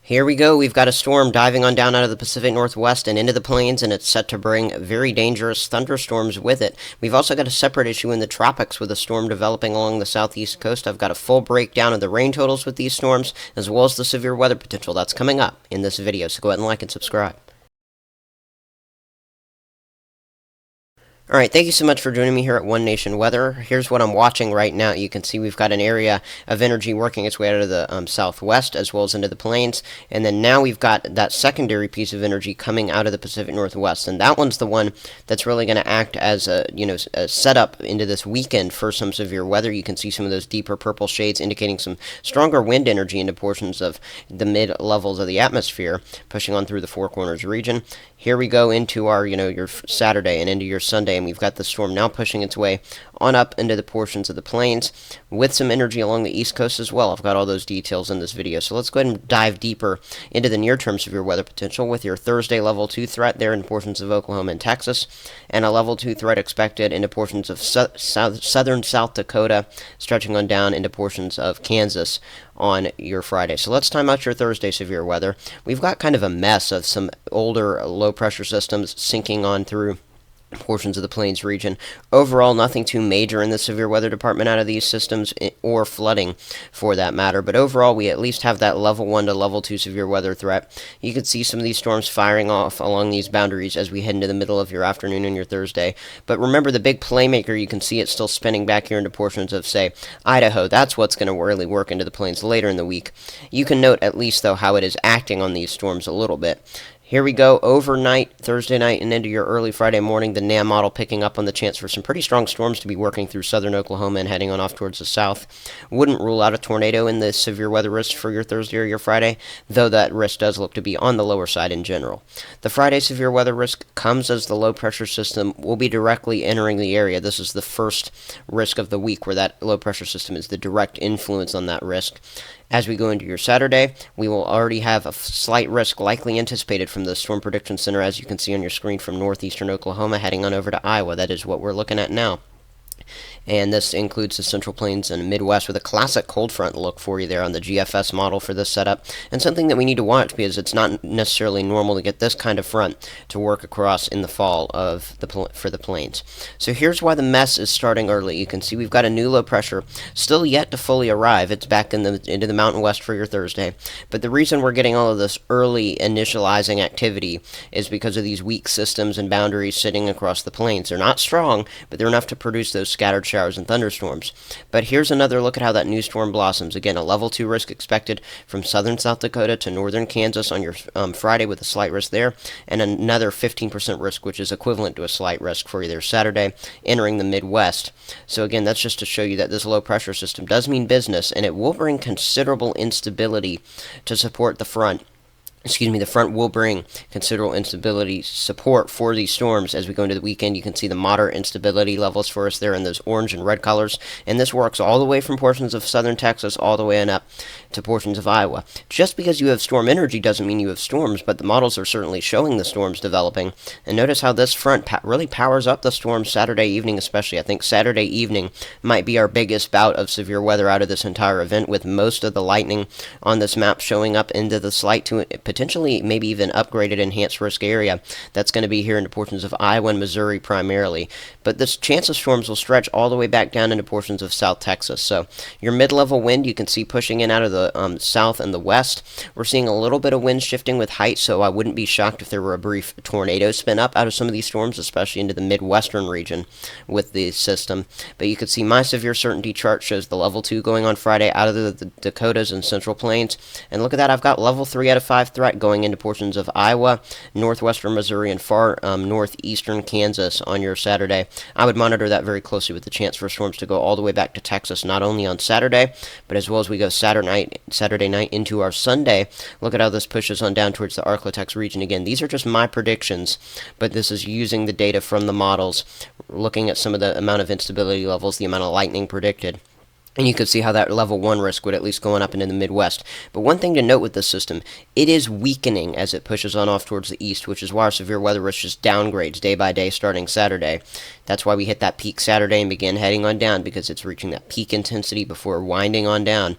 Here we go. We've got a storm diving on down out of the Pacific Northwest and into the plains, and it's set to bring very dangerous thunderstorms with it. We've also got a separate issue in the tropics with a storm developing along the southeast coast. I've got a full breakdown of the rain totals with these storms, as well as the severe weather potential that's coming up in this video, so go ahead and like and subscribe. Alright, thank you so much for joining me here at One Nation Weather. Here's what I'm watching right now. You can see we've got an area of energy working its way out of the southwest as well as into the plains. And then now we've got that secondary piece of energy coming out of the Pacific Northwest. And that one's the one that's really going to act as a setup into this weekend for some severe weather. You can see some of those deeper purple shades indicating some stronger wind energy into portions of the mid-levels of the atmosphere, pushing on through the Four Corners region. Here we go into our, your Saturday and into your Sunday, and we've got the storm now pushing its way on up into the portions of the plains with some energy along the east coast as well. I've got all those details in this video, so let's go ahead and dive deeper into the near-term severe weather potential with your Thursday level 2 threat there in portions of Oklahoma and Texas, and a level 2 threat expected into portions of southern South Dakota, stretching on down into portions of Kansas on your Friday. So let's time out your Thursday severe weather. We've got kind of a mess of some older low pressure systems sinking on through portions of the plains region. Overall, nothing too major in the severe weather department out of these systems, or flooding for that matter, but overall we at least have that level 1 to level 2 severe weather threat. You can see some of these storms firing off along these boundaries as we head into the middle of your afternoon and your Thursday. But remember, the big playmaker, you can see it still spinning back here into portions of, say, Idaho. That's what's going to really work into the plains later in the week. You can note at least, though, how it is acting on these storms a little bit. Here we go, overnight, Thursday night, and into your early Friday morning, the NAM model picking up on the chance for some pretty strong storms to be working through southern Oklahoma and heading on off towards the south. Wouldn't rule out a tornado in the severe weather risk for your Thursday or your Friday, though that risk does look to be on the lower side in general. The Friday severe weather risk comes as the low pressure system will be directly entering the area. This is the first risk of the week where that low pressure system is the direct influence on that risk. As we go into your Saturday, we will already have a slight risk likely anticipated from the Storm Prediction Center, as you can see on your screen, from northeastern Oklahoma heading on over to Iowa. That is what we're looking at now. And this includes the Central Plains and Midwest with a classic cold front look for you there on the GFS model for this setup, and something that we need to watch because it's not necessarily normal to get this kind of front to work across in the fall for the plains. So here's why the mess is starting early. You can see we've got a new low pressure still yet to fully arrive. It's back into the Mountain West for your Thursday, but the reason we're getting all of this early initializing activity is because of these weak systems and boundaries sitting across the plains. They're not strong, but they're enough to produce those scattered showers and thunderstorms. But here's another look at how that new storm blossoms. Again, a level 2 risk expected from southern South Dakota to northern Kansas on your Friday with a slight risk there, and another 15% risk, which is equivalent to a slight risk for either Saturday, entering the Midwest. So again, that's just to show you that this low pressure system does mean business, and it will bring considerable instability to support the front. The front will bring considerable instability support for these storms as we go into the weekend. You can see the moderate instability levels for us there in those orange and red colors, and this works all the way from portions of southern Texas all the way on up to portions of Iowa. Just because you have storm energy doesn't mean you have storms, but the models are certainly showing the storms developing. And notice how this front really powers up the storms Saturday evening especially. I think Saturday evening might be our biggest bout of severe weather out of this entire event, with most of the lightning on this map showing up into the slight to potentially maybe even upgraded enhanced risk area that's going to be here into portions of Iowa and Missouri primarily. But this chance of storms will stretch all the way back down into portions of South Texas. So your mid-level wind you can see pushing in out of the south and the west. We're seeing a little bit of wind shifting with height, so I wouldn't be shocked if there were a brief tornado spin up out of some of these storms, especially into the midwestern region with the system. But you can see my severe certainty chart shows the level 2 going on Friday out of the Dakotas and Central Plains. And look at that, I've got level 3 out of 5 threat going into portions of Iowa, northwestern Missouri, and far northeastern Kansas on your Saturday. I would monitor that very closely with the chance for storms to go all the way back to Texas, not only on Saturday, but as well as we go Saturday night into our Sunday. Look at how this pushes on down towards the Arklatex region again. These are just my predictions, but this is using the data from the models, looking at some of the amount of instability levels, the amount of lightning predicted. And you can see how that level 1 risk would at least going up into the Midwest. But one thing to note with this system, it is weakening as it pushes on off towards the east, which is why our severe weather risk just downgrades day by day starting Saturday. That's why we hit that peak Saturday and begin heading on down, because it's reaching that peak intensity before winding on down.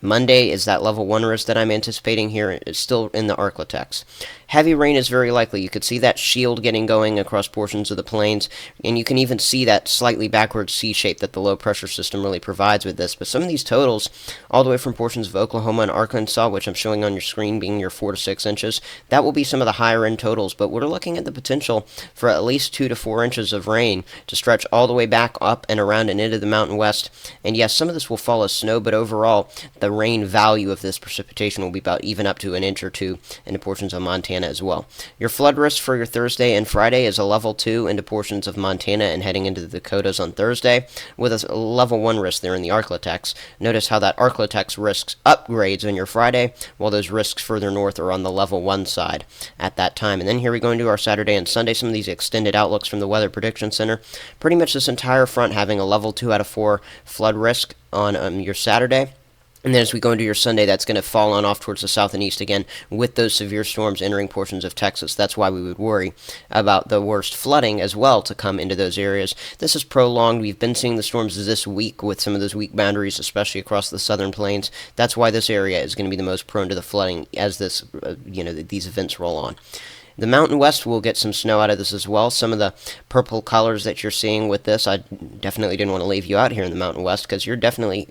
Monday is that level 1 risk that I'm anticipating here. It's still in the Arklatex. Heavy rain is very likely. You could see that shield getting going across portions of the plains, and you can even see that slightly backward C shape that the low pressure system really provides with this. But some of these totals, all the way from portions of Oklahoma and Arkansas, which I'm showing on your screen being your 4 to 6 inches, that will be some of the higher end totals. But we're looking at the potential for at least 2 to 4 inches of rain to stretch all the way back up and around and into the Mountain West. And yes, some of this will fall as snow, but overall, the rain value of this precipitation will be about even up to an inch or two into portions of Montana as well. Your flood risk for your Thursday and Friday is a level 2 into portions of Montana and heading into the Dakotas on Thursday, with a level 1 risk there in the Arklatex. Notice how that Arklatex risks upgrades on your Friday, while those risks further north are on the level 1 side at that time. And then here we go into our Saturday and Sunday, some of these extended outlooks from the Weather Prediction Center. Pretty much this entire front having a level 2 out of 4 flood risk on your Saturday. And then as we go into your Sunday, that's going to fall on off towards the south and east again with those severe storms entering portions of Texas. That's why we would worry about the worst flooding as well to come into those areas. This is prolonged. We've been seeing the storms this week with some of those weak boundaries, especially across the southern plains. That's why this area is going to be the most prone to the flooding as these events roll on. The Mountain West will get some snow out of this as well. Some of the purple colors that you're seeing with this, I definitely didn't want to leave you out here in the Mountain West because you're definitely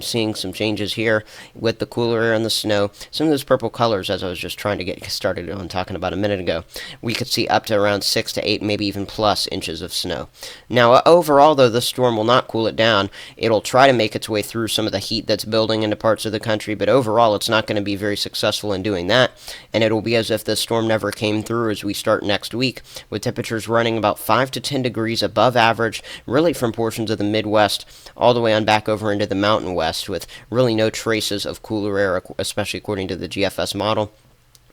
seeing some changes here with the cooler air and the snow. Some of those purple colors, as I was just trying to get started on talking about a minute ago, we could see up to around 6 to 8, maybe even plus inches of snow. Now, overall, though, this storm will not cool it down. It'll try to make its way through some of the heat that's building into parts of the country, but overall, it's not going to be very successful in doing that, and it'll be as if this storm never came through as we start next week, with temperatures running about 5 to 10 degrees above average, really from portions of the Midwest all the way on back over into the Mountain West, with really no traces of cooler air, especially according to the GFS model.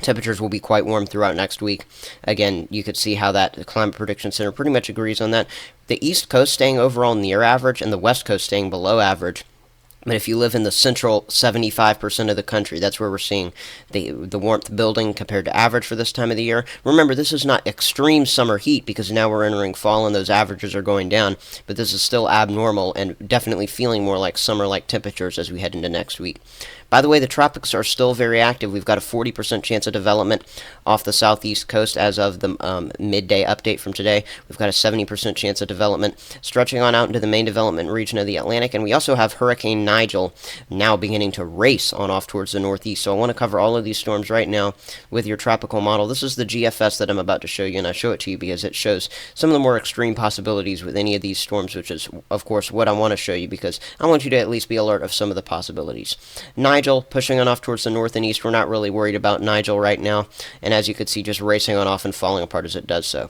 Temperatures will be quite warm throughout next week. Again, you could see how that Climate Prediction Center pretty much agrees on that. The East Coast staying overall near average and the West Coast staying below average. But if you live in the central 75% of the country, that's where we're seeing the warmth building compared to average for this time of the year. Remember, this is not extreme summer heat because now we're entering fall and those averages are going down, but this is still abnormal and definitely feeling more like summer-like temperatures as we head into next week. By the way, the tropics are still very active. We've got a 40% chance of development off the southeast coast as of the midday update from today. We've got a 70% chance of development stretching on out into the main development region of the Atlantic, and we also have Hurricane Nigel now beginning to race on off towards the northeast. So I want to cover all of these storms right now with your tropical model. This is the GFS that I'm about to show you, and I show it to you because it shows some of the more extreme possibilities with any of these storms, which is, of course, what I want to show you because I want you to at least be alert of some of the possibilities. Nigel pushing on off towards the north and east. We're not really worried about Nigel right now, and as you can see, just racing on off and falling apart as it does so.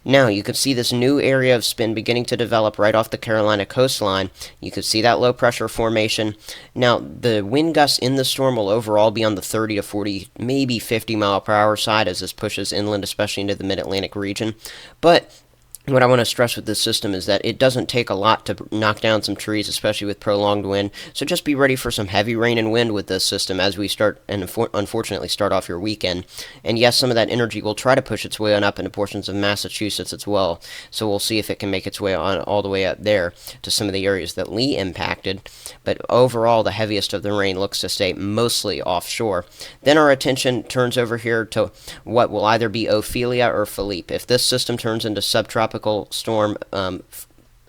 Now, you can see this new area of spin beginning to develop right off the Carolina coastline. You can see that low pressure formation. Now, the wind gusts in the storm will overall be on the 30 to 40, maybe 50 mile per hour side as this pushes inland, especially into the mid-Atlantic region. But what I want to stress with this system is that it doesn't take a lot to knock down some trees, especially with prolonged wind. So just be ready for some heavy rain and wind with this system as we start and unfortunately start off your weekend. And yes, some of that energy will try to push its way on up into portions of Massachusetts as well. So we'll see if it can make its way on all the way up there to some of the areas that Lee impacted. But overall, the heaviest of the rain looks to stay mostly offshore. Then our attention turns over here to what will either be Ophelia or Philippe. If this system turns into subtropical storm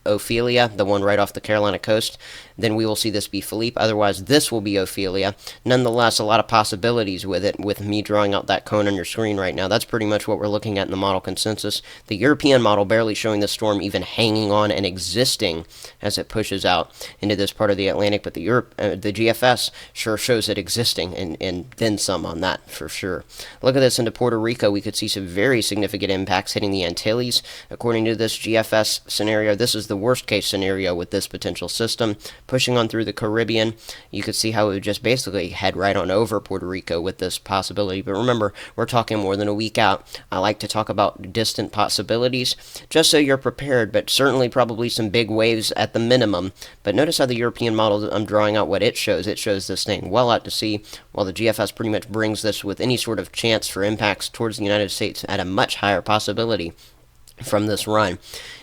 Ophelia, the one right off the Carolina coast, then we will see this be Philippe. Otherwise, this will be Ophelia. Nonetheless, a lot of possibilities with it, with me drawing out that cone on your screen right now. That's pretty much what we're looking at in the model consensus. The European model barely showing the storm even hanging on and existing as it pushes out into this part of the Atlantic, but the GFS sure shows it existing, and then some on that for sure. Look at this into Puerto Rico. We could see some very significant impacts hitting the Antilles. According to this GFS scenario, this is the worst case scenario with this potential system. Pushing on through the Caribbean, you could see how it would just basically head right on over Puerto Rico with this possibility. But remember, we're talking more than a week out. I like to talk about distant possibilities, just so you're prepared, but certainly probably some big waves at the minimum. But notice how the European model, I'm drawing out what it shows. It shows this thing well out to sea, while the GFS pretty much brings this with any sort of chance for impacts towards the United States at a much higher possibility from this run.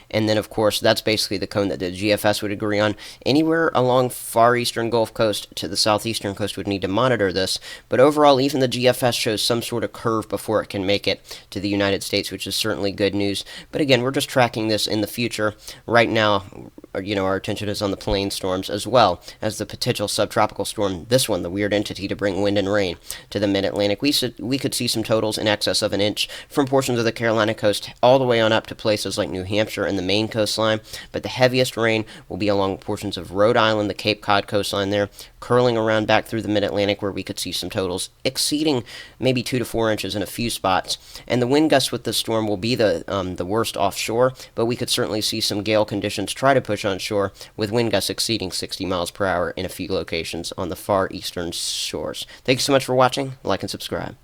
And then, of course, that's basically the cone that the GFS would agree on. Anywhere along far eastern Gulf Coast to the southeastern coast would need to monitor this. But overall, even the GFS shows some sort of curve before it can make it to the United States, which is certainly good news. But again, we're just tracking this in the future. Right now, our attention is on the plain storms as well as the potential subtropical storm, this one, the weird entity to bring wind and rain to the mid-Atlantic. We could see some totals in excess of an inch from portions of the Carolina coast all the way on up to places like New Hampshire and the Maine coastline, but the heaviest rain will be along portions of Rhode Island, the Cape Cod coastline there, curling around back through the mid-Atlantic, where we could see some totals exceeding maybe 2 to 4 inches in a few spots. And the wind gusts with this storm will be the worst offshore, but we could certainly see some gale conditions try to push on shore, with wind gusts exceeding 60 miles per hour in a few locations on the far eastern shores. Thanks so much for watching. Like and subscribe.